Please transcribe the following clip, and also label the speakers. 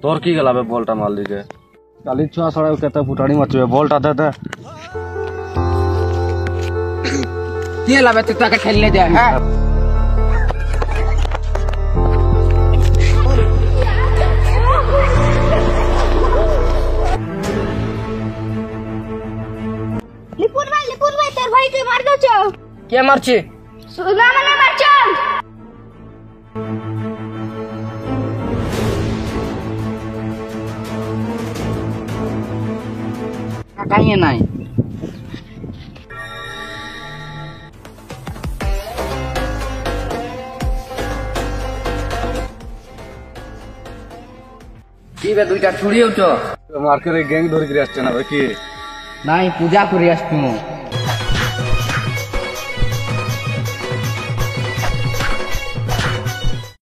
Speaker 1: তোর কি গেলাবে বলটা মার দিকে কালি ছুয়া ছড়া কেতে ফুটানি মারছিবে বলটা দে দে
Speaker 2: কি লাবে তুই তাকে খেললে দে হ্যাঁ
Speaker 3: লিপুন ভাই তোর ভাইকে মার দছ
Speaker 2: কে মারছে
Speaker 3: সুনা মানে মারছ
Speaker 2: কাকাইয়ে নাই কি বে দুইটা ছুড়িও তো
Speaker 1: মার্কেটে গ্যাং ধরে আসছে না ভাই কি
Speaker 2: নাই পূজা করে আসছি